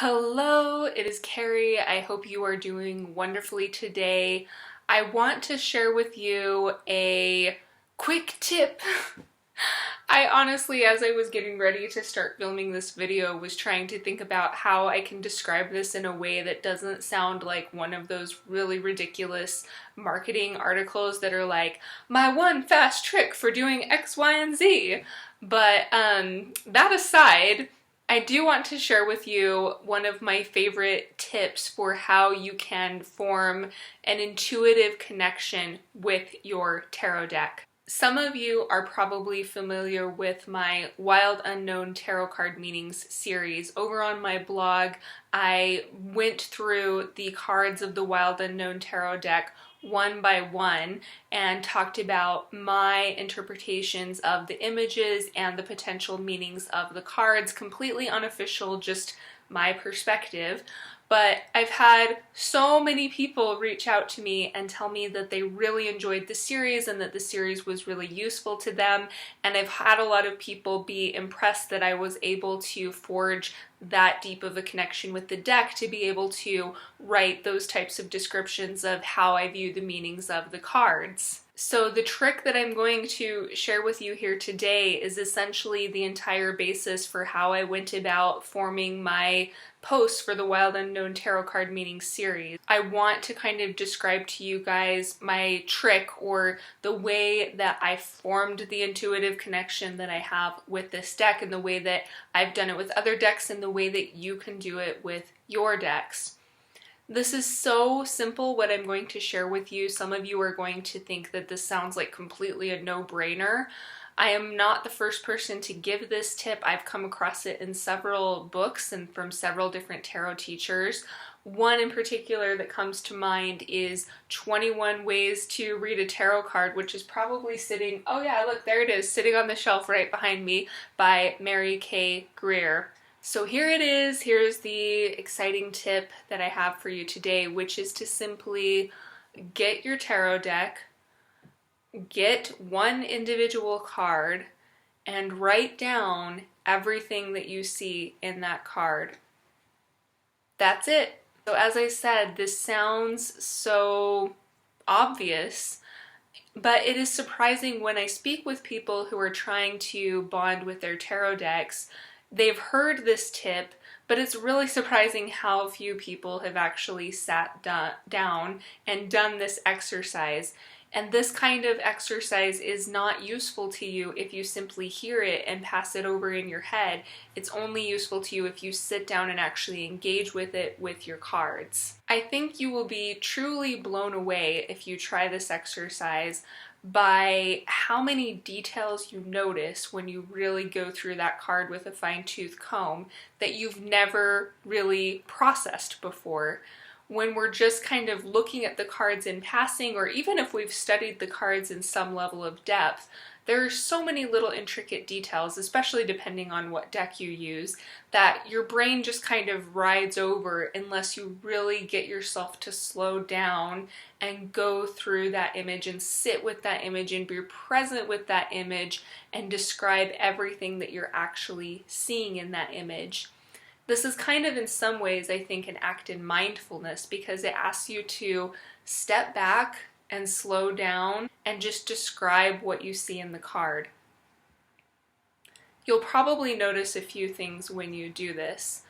Hello, it is Carrie. I hope you are doing wonderfully today. I want to share with you a quick tip. I honestly, as I was getting ready to start filming this video, was trying to think about how I can describe this in a way that doesn't sound like one of those really ridiculous marketing articles that are like, my one fast trick for doing X, Y, and Z. But that aside, I do want to share with you one of my favorite tips for how you can form an intuitive connection with your tarot deck. Some of you are probably familiar with my Wild Unknown Tarot Card Meanings series. Over on my blog, I went through the cards of the Wild Unknown Tarot deck one by one and talked about my interpretations of the images and the potential meanings of the cards, completely unofficial, just my perspective. But I've had so many people reach out to me and tell me that they really enjoyed the series and that the series was really useful to them. And I've had a lot of people be impressed that I was able to forge that deep of a connection with the deck to be able to write those types of descriptions of how I view the meanings of the cards. So the trick that I'm going to share with you here today is essentially the entire basis for how I went about forming my posts for the Wild Unknown Tarot Card Meanings series. I want to kind of describe to you guys my trick, or the way that I formed the intuitive connection that I have with this deck, and the way that I've done it with other decks, and the way that you can do it with your decks. This is so simple, what I'm going to share with you. Some of you are going to think that this sounds like completely a no-brainer. I am not the first person to give this tip. I've come across it in several books and from several different tarot teachers. One in particular that comes to mind is 21 Ways to Read a Tarot Card, which is probably sitting, oh yeah, look, there it is, sitting on the shelf right behind me, by Mary K. Greer. So here it is. Here's the exciting tip that I have for you today, which is to simply get your tarot deck, get one individual card, and write down everything that you see in that card. That's it. So as I said, this sounds so obvious, but it is surprising when I speak with people who are trying to bond with their tarot decks. They've heard this tip, but it's really surprising how few people have actually sat down and done this exercise. And this kind of exercise is not useful to you if you simply hear it and pass it over in your head. It's only useful to you if you sit down and actually engage with it with your cards. I think you will be truly blown away if you try this exercise by how many details you notice when you really go through that card with a fine-tooth comb that you've never really processed before. When we're just kind of looking at the cards in passing, or even if we've studied the cards in some level of depth, there are so many little intricate details, especially depending on what deck you use, that your brain just kind of rides over unless you really get yourself to slow down and go through that image and sit with that image and be present with that image and describe everything that you're actually seeing in that image. This is kind of, in some ways, I think, an act in mindfulness, because it asks you to step back and slow down and just describe what you see in the card. You'll probably notice a few things when you do this.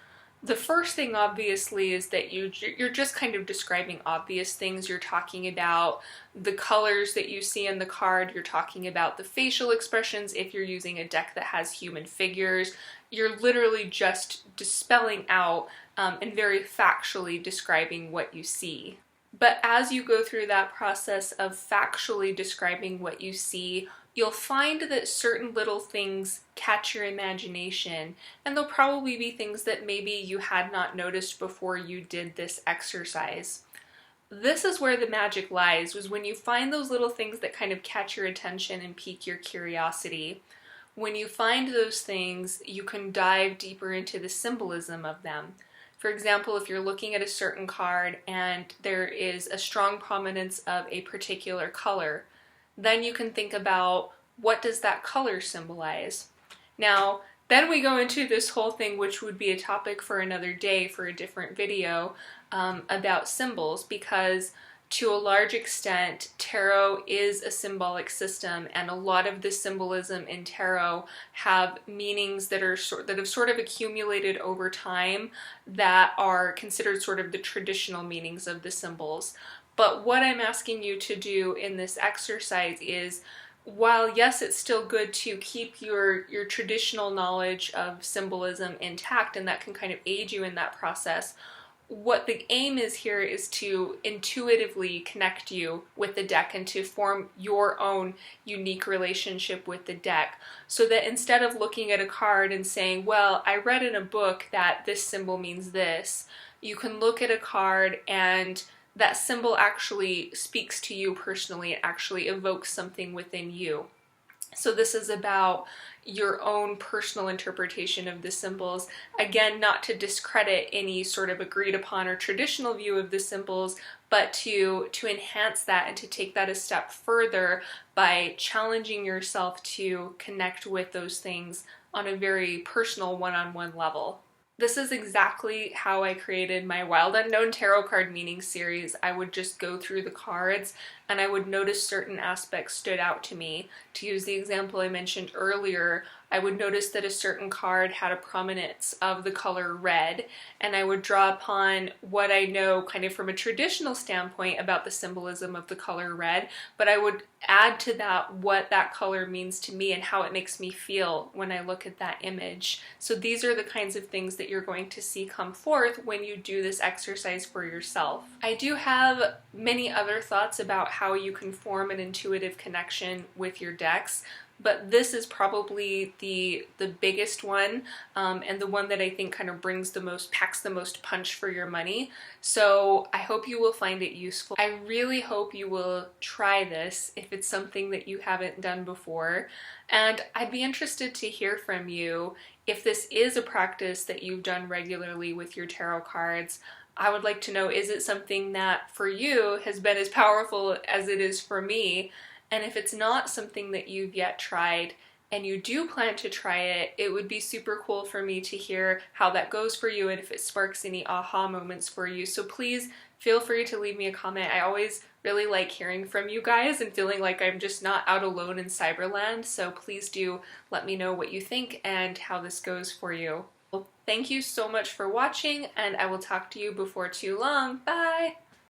The first thing, obviously, is that you're just kind of describing obvious things. You're talking about the colors that you see in the card. You're talking about the facial expressions if you're using a deck that has human figures. You're literally just dispelling out and very factually describing what you see. But as you go through that process of factually describing what you see, you'll find that certain little things catch your imagination, and there'll probably be things that maybe you had not noticed before you did this exercise. This is where the magic lies, was when you find those little things that kind of catch your attention and pique your curiosity. When you find those things, you can dive deeper into the symbolism of them. For example, if you're looking at a certain card and there is a strong prominence of a particular color, then you can think about, what does that color symbolize? Now, Then we go into this whole thing, which would be a topic for another day for a different video, about symbols, because to a large extent, tarot is a symbolic system, and a lot of the symbolism in tarot have meanings that have sort of accumulated over time that are considered sort of the traditional meanings of the symbols. But what I'm asking you to do in this exercise is, while yes, it's still good to keep your traditional knowledge of symbolism intact, and that can kind of aid you in that process, what the aim is here is to intuitively connect you with the deck and to form your own unique relationship with the deck, so that instead of looking at a card and saying, well, I read in a book that this symbol means this, you can look at a card and that symbol actually speaks to you personally. It actually evokes something within you. So this is about your own personal interpretation of the symbols. Again, not to discredit any sort of agreed upon or traditional view of the symbols, but to enhance that and to take that a step further by challenging yourself to connect with those things on a very personal one-on-one level. This is exactly how I created my Wild Unknown Tarot Card Meaning series. I would just go through the cards and I would notice certain aspects stood out to me. To use the example I mentioned earlier, I would notice that a certain card had a prominence of the color red, and I would draw upon what I know kind of from a traditional standpoint about the symbolism of the color red, but I would add to that what that color means to me and how it makes me feel when I look at that image. So these are the kinds of things that you're going to see come forth when you do this exercise for yourself. I do have many other thoughts about how you can form an intuitive connection with your decks, but this is probably the biggest one, and the one that I think kind of packs the most punch for your money. So I hope you will find it useful. I really hope you will try this if it's something that you haven't done before. And I'd be interested to hear from you if this is a practice that you've done regularly with your tarot cards. I would like to know, is it something that for you has been as powerful as it is for me? And if it's not something that you've yet tried and you do plan to try it, it would be super cool for me to hear how that goes for you and if it sparks any aha moments for you. So please feel free to leave me a comment. I always really like hearing from you guys and feeling like I'm just not out alone in Cyberland. So please do let me know what you think and how this goes for you. Well, thank you so much for watching, and I will talk to you before too long. Bye!